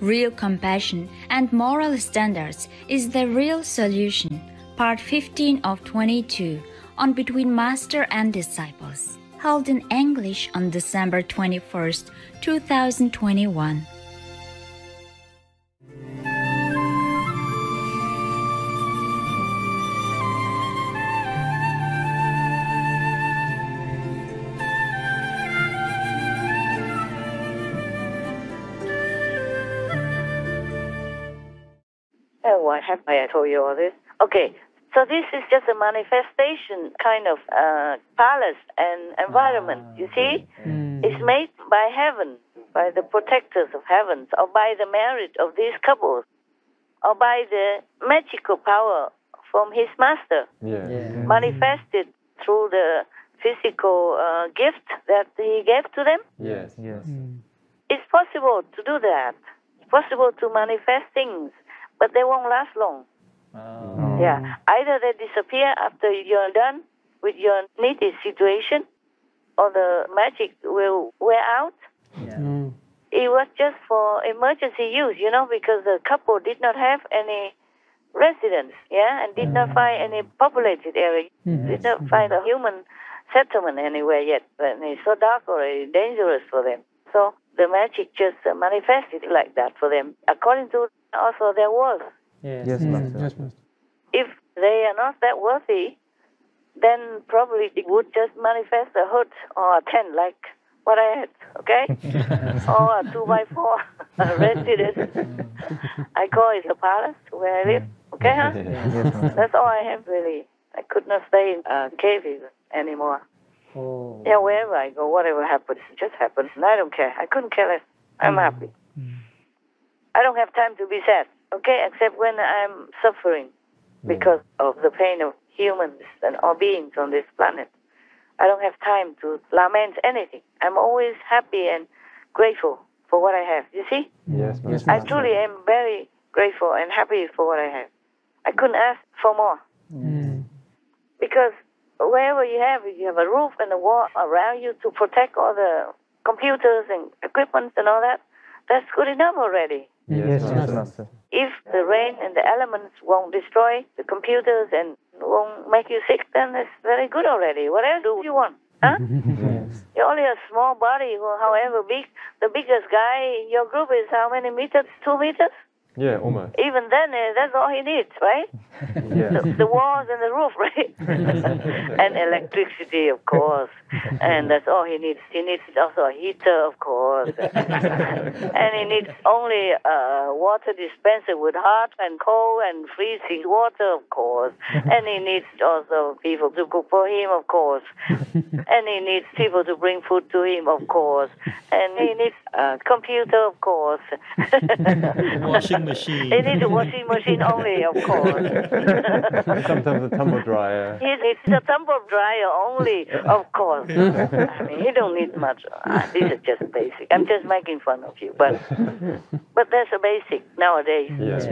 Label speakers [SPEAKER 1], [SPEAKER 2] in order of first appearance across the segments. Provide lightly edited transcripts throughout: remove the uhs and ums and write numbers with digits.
[SPEAKER 1] Real compassion and moral standards is the real solution. Part 15 of 22 on Between Master and Disciples, held in English on December 21st, 2021.
[SPEAKER 2] Why have I told you all this? Okay, so this is just a manifestation kind of palace and environment, you see? It's made by heaven, by the protectors of heavens, or by the merit of these couples, or by the magical power from his master, manifested through the physical gift that he gave to them.
[SPEAKER 3] Yes.
[SPEAKER 2] It's possible to do that. It's possible to manifest things, but they won't last long. Yeah, either they disappear after you're done with your needy situation, or the magic will wear out. It was just for emergency use, because the couple did not have any residence, and did not find any populated area, did not find a human settlement anywhere yet, and it's so dark already, dangerous for them. So the magic just manifested like that for them, according to also their worth.
[SPEAKER 3] Yes, Master.
[SPEAKER 2] If they are not that worthy, then probably it would just manifest a hut or a tent like what I had, okay? Or a 2x4 residence. I call it a palace where I live, okay, huh? That's all I have, really. I could not stay in a cave even anymore. Yeah, wherever I go, whatever happens, it just happens. And I don't care. I couldn't care less. I'm happy. I don't have time to be sad, okay, except when I'm suffering because of the pain of humans and all beings on this planet. I don't have time to lament anything. I'm always happy and grateful for what I have. You see?
[SPEAKER 3] Yes,
[SPEAKER 2] I truly am very grateful and happy for what I have. I couldn't ask for more. Because wherever you have a roof and a wall around you to protect all the computers and equipment and all that, that's good enough already.
[SPEAKER 3] Yes, Master.
[SPEAKER 2] If the rain and the elements won't destroy the computers and won't make you sick, then it's very good already. What else do you want? Huh? You're only a small body, however big. The biggest guy in your group is how many meters? 2 meters?
[SPEAKER 3] Yeah, almost.
[SPEAKER 2] Even then, that's all he needs, right? The walls and the roof, right? And electricity, of course. And that's all he needs. He needs also a heater, of course. And he needs only a water dispenser with hot and cold and freezing water, of course. And he needs also people to cook for him, of course. And he needs people to bring food to him, of course. And he needs a computer, of course.
[SPEAKER 4] Washing machine.
[SPEAKER 2] He needs a washing machine only, of course.
[SPEAKER 3] Sometimes a tumble dryer.
[SPEAKER 2] He needs a tumble dryer only, of course. I mean, he don't need much. This is just basic. I'm just making fun of you, but that's a basic nowadays.
[SPEAKER 3] Yes.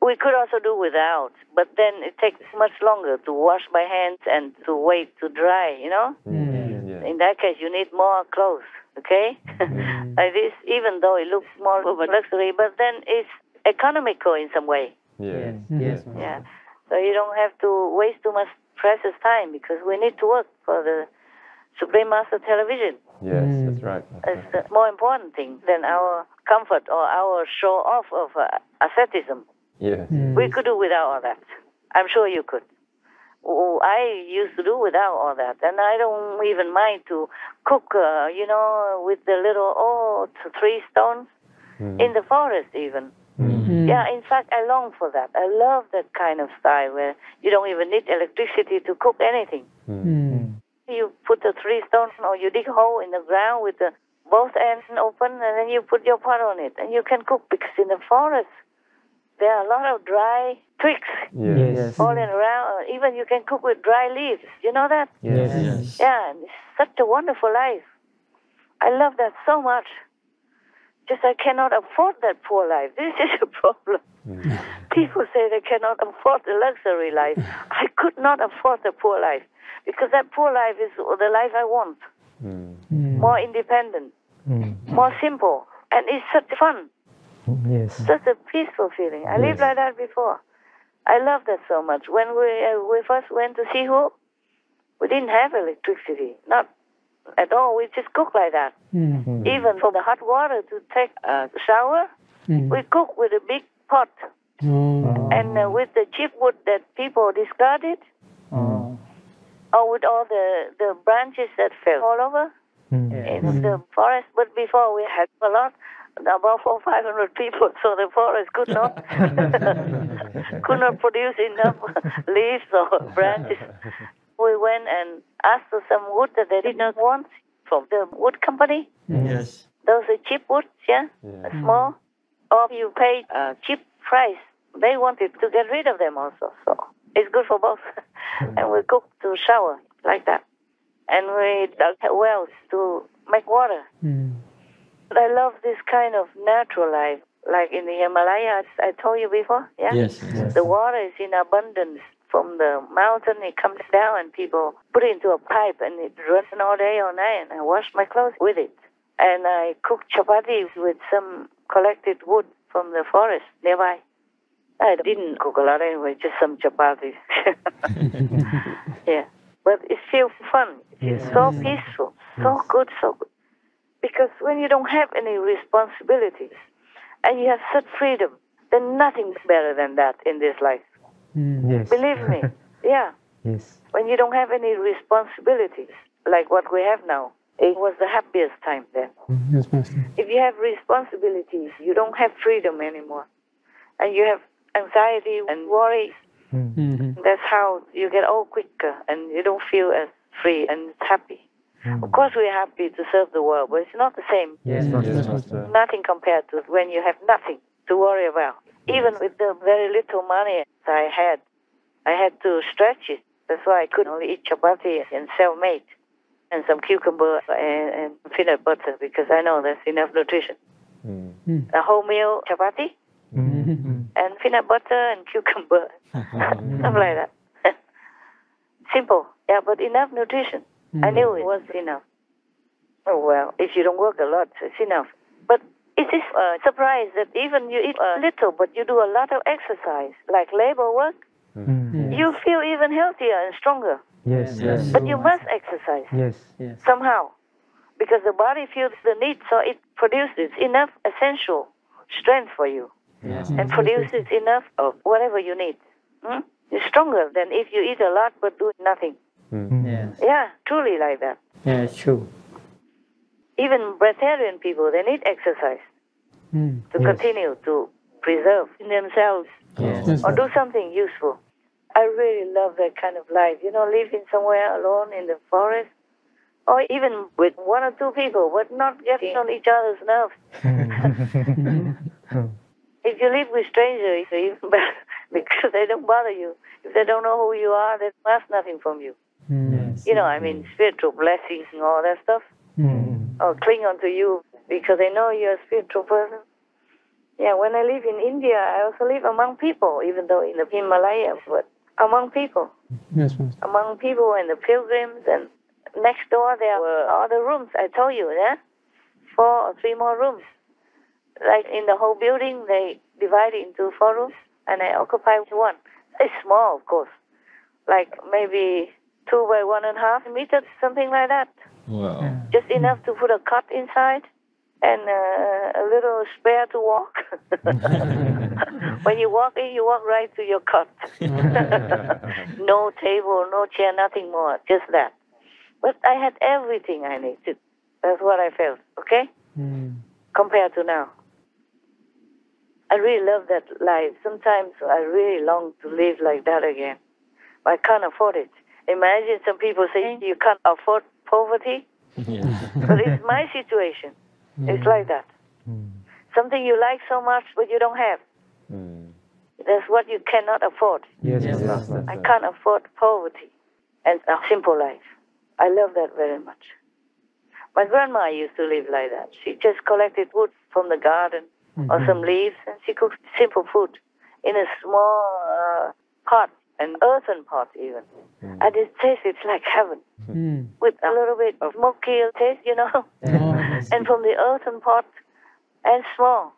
[SPEAKER 2] We could also do without, but then it takes much longer to wash my hands and to wait to dry, In that case, you need more clothes, okay? Like this, even though it looks more of a luxury, but then it's economical in some way.
[SPEAKER 3] Yes.
[SPEAKER 2] Yeah. So you don't have to waste too much precious time because we need to work for the Supreme Master Television.
[SPEAKER 3] Yes, that's right.
[SPEAKER 2] It's a more important thing than our comfort or our show off of asceticism.
[SPEAKER 3] Yes.
[SPEAKER 2] We could do without all that. I'm sure you could. I used to do without all that, and I don't even mind to cook, with the little 3 stones in the forest even. Yeah, in fact, I long for that. I love that kind of style where you don't even need electricity to cook anything. You put the 3 stones, or you dig a hole in the ground with both ends open, and then you put your pot on it, and you can cook, because in the forest there are a lot of dry twigs falling around. Even you can cook with dry leaves. You know that?
[SPEAKER 3] Yes.
[SPEAKER 2] Yeah, and it's such a wonderful life. I love that so much. Just I cannot afford that poor life. This is a problem. People say they cannot afford the luxury life. I could not afford the poor life, because that poor life is the life I want. More independent, more simple, and it's such fun.
[SPEAKER 5] Yes.
[SPEAKER 2] Such a peaceful feeling. I lived like that before. I love that so much. When we first went to Sihu, we didn't have electricity. Not at all. We just cook like that. Even for the hot water to take a shower, we cook with a big pot. And with the cheap wood that people discarded, or with all the branches that fell all over in the forest. But before we had a lot, about 400 or 500 people, so the forest could not produce enough leaves or branches. We went and asked for some wood that they did not want from the wood company.
[SPEAKER 4] Yes.
[SPEAKER 2] Those are cheap woods, small. Or you pay a cheap price. They wanted to get rid of them also, so it's good for both. And we cooked to shower like that. And we dug wells to make water. I love this kind of natural life, like in the Himalayas, I told you before,
[SPEAKER 4] Yes.
[SPEAKER 2] The water is in abundance from the mountain. It comes down and people put it into a pipe and it runs all day, all night, and I wash my clothes with it. And I cook chapati with some collected wood from the forest nearby. I didn't cook a lot anyway, just some chapatis. But it feels fun. It's so peaceful, so good, so good. Because when you don't have any responsibilities and you have such freedom, then nothing's better than that in this life.
[SPEAKER 5] Yes.
[SPEAKER 2] Believe me.
[SPEAKER 5] Yes.
[SPEAKER 2] When you don't have any responsibilities, like what we have now, it was the happiest time then.
[SPEAKER 5] Yes, Master.
[SPEAKER 2] If you have responsibilities, you don't have freedom anymore. And you have anxiety and worries. That's how you get old quicker and you don't feel as free and happy. Of course, we're happy to serve the world, but it's not the same.
[SPEAKER 5] Yes, Master.
[SPEAKER 2] Nothing compared to when you have nothing to worry about. Even with the very little money I had to stretch it. That's why I could only eat chapati and self-made and some cucumber and peanut butter because I know that's enough nutrition. A whole meal chapati and peanut butter and cucumber, stuff like that. Simple, but enough nutrition. I knew it was enough. Oh, well, if you don't work a lot, it's enough. But it is a surprise that even you eat a little, but you do a lot of exercise, like labor work, you feel even healthier and stronger.
[SPEAKER 5] Yes.
[SPEAKER 2] But you must exercise somehow, because the body feels the need, so it produces enough essential strength for you and produces enough of whatever you need. You're stronger than if you eat a lot but do nothing. Yeah, truly like that.
[SPEAKER 5] Yeah, it's true.
[SPEAKER 2] Even vegetarian people, they need exercise to continue to preserve themselves or do something useful. I really love that kind of life. Living somewhere alone in the forest, or even with one or two people, but not getting on each other's nerves. If you live with strangers, it's even better because they don't bother you. If they don't know who you are, they ask nothing from you. Spiritual blessings and all that stuff. Or cling on to you because they know you're a spiritual person. Yeah, when I live in India, I also live among people, even though in the Himalayas, but among people.
[SPEAKER 5] Yes, Master.
[SPEAKER 2] Among people and the pilgrims, and next door there were other rooms, I told you, 4 or 3 more rooms. Like in the whole building, they divide it into 4 rooms, and I occupy one. It's small, of course, like maybe 2 by 1.5 meters, something like that.
[SPEAKER 4] Wow.
[SPEAKER 2] Just enough to put a cot inside and a little spare to walk. When you walk in, you walk right to your cot. No table, no chair, nothing more, just that. But I had everything I needed. That's what I felt, okay? Compared to now. I really love that life. Sometimes I really long to live like that again. But I can't afford it. Imagine some people say you can't afford poverty. But it's my situation. It's like that. Something you like so much, but you don't have. That's what you cannot afford.
[SPEAKER 5] Yes.
[SPEAKER 2] I can't afford poverty and a simple life. I love that very much. My grandma used to live like that. She just collected wood from the garden or some leaves, and she cooked simple food in a small pot, an earthen pot even. And it tasted like heaven, with a little bit of smoky taste,
[SPEAKER 5] Yes.
[SPEAKER 2] and from the earthen pot, and small.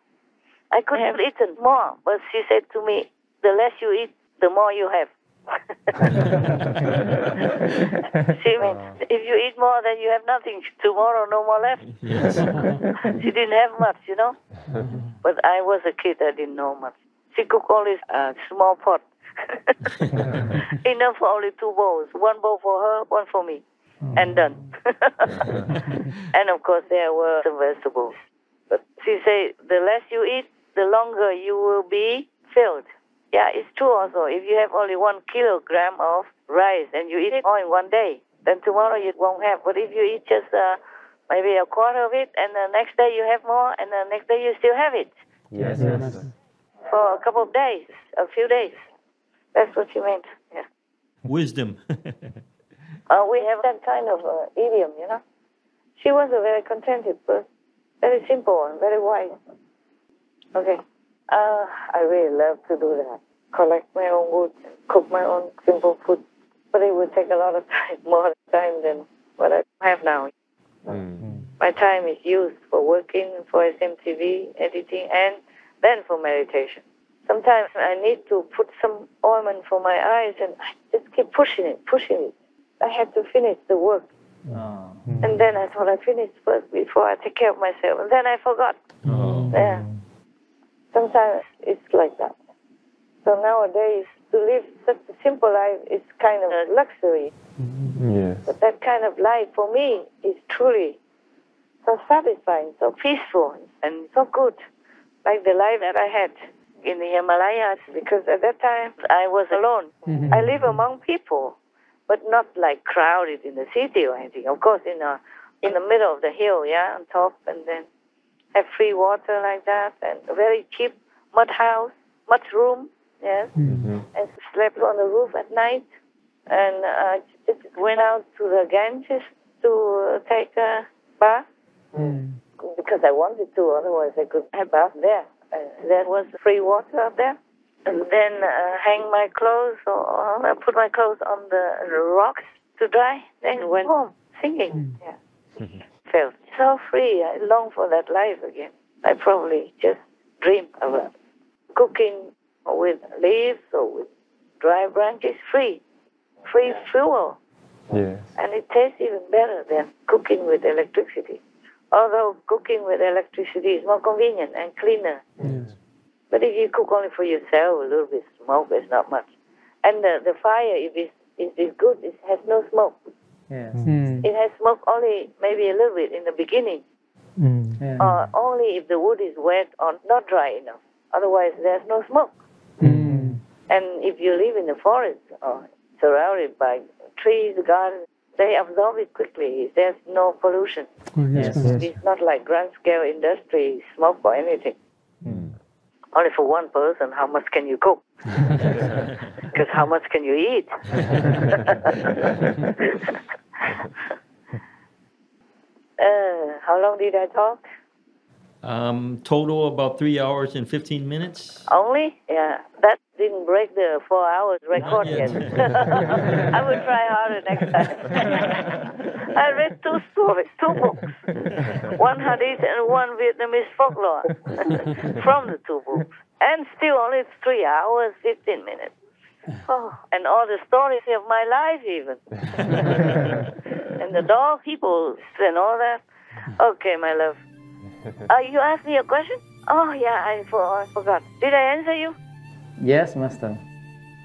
[SPEAKER 2] I could have eaten more, but she said to me, the less you eat, the more you have. She meant, if you eat more, then you have nothing. Tomorrow, no more left.
[SPEAKER 4] Yes.
[SPEAKER 2] She didn't have much, you know. But I was a kid, I didn't know much. She cooked only a small pot. Enough for only 2 bowls. 1 bowl for her, 1 for me. And done. And of course, there were some vegetables. But she said, the less you eat, the longer you will be filled. Yeah, it's true also. If you have only 1 kilogram of rice and you eat it all in 1 day, then tomorrow you won't have. But if you eat just maybe a quarter of it, and the next day you have more, and the next day you still have it.
[SPEAKER 3] Yes,
[SPEAKER 5] Yes.
[SPEAKER 3] Master.
[SPEAKER 2] For a couple of days, a few days. That's what she meant. Yeah.
[SPEAKER 4] Wisdom.
[SPEAKER 2] We have that kind of idiom, you know. She was a very contented person, very simple and very wise. Okay. I really love to do that. Collect my own wood, cook my own simple food. But it would take a lot of time, more time than what I have now. My time is used for working, for SMTV, editing, and then for meditation. Sometimes I need to put some ointment for my eyes, and I just keep pushing it. I have to finish the work. And then I thought I finished first before I take care of myself. And then I forgot. Yeah. Sometimes it's like that. So nowadays, to live such a simple life is kind of a luxury.
[SPEAKER 3] Yes.
[SPEAKER 2] But that kind of life for me is truly so satisfying, so peaceful, and so good. Like the life that I had in the Himalayas, because at that time I was alone. I live among people, but not like crowded in the city or anything. Of course, in the middle of the hill, yeah, on top, and then have free water like that, and a very cheap mud house, mud room, yes, and slept on the roof at night, and just went out to the Ganges to take a bath, because I wanted to, otherwise I could have bath there. There was free water up there, and then hang my clothes, or put my clothes on the rocks to dry, then went home singing, yeah. Felt so free. I long for that life again. I probably just dream about cooking with leaves or with dry branches, free fuel.
[SPEAKER 3] Yes.
[SPEAKER 2] And it tastes even better than cooking with electricity. Although cooking with electricity is more convenient and cleaner.
[SPEAKER 5] Yes.
[SPEAKER 2] But if you cook only for yourself, a little bit smoke is not much. And the fire, if it's good, it has no smoke.
[SPEAKER 6] Yes.
[SPEAKER 2] It has smoke only maybe a little bit in the beginning, or only if the wood is wet or not dry enough. Otherwise, there's no smoke. And if you live in the forest or surrounded by trees, gardens, they absorb it quickly. There's no pollution.
[SPEAKER 5] Yes.
[SPEAKER 2] It's not like grand-scale industry, smoke or anything. Only for one person, how much can you cook? Because how much can you eat? How long did I talk?
[SPEAKER 4] Total about 3 hours and 15 minutes.
[SPEAKER 2] Only? Yeah. That didn't break the 4 hours record
[SPEAKER 4] Not
[SPEAKER 2] yet.
[SPEAKER 4] yet.
[SPEAKER 2] I will try harder next time. I read 2 stories, 2 books. 1 Hadith and 1 Vietnamese folklore from the 2 books. And still only 3 hours, 15 minutes. Oh, and all the stories of my life even. And the dog people and all that. Okay, my love. You asked me a question? Oh, yeah, I forgot. Did I answer you?
[SPEAKER 6] Yes, Master.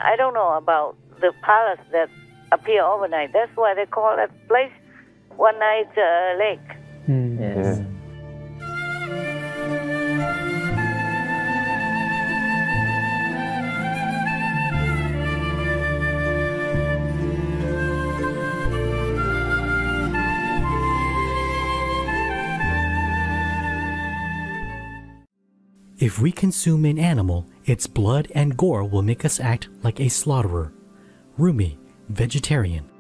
[SPEAKER 2] I don't know about the palace that appear overnight. That's why they call that place One Night Lake.
[SPEAKER 6] Yes.
[SPEAKER 7] If we consume an animal, its blood and gore will make us act like a slaughterer. Rumi, vegetarian.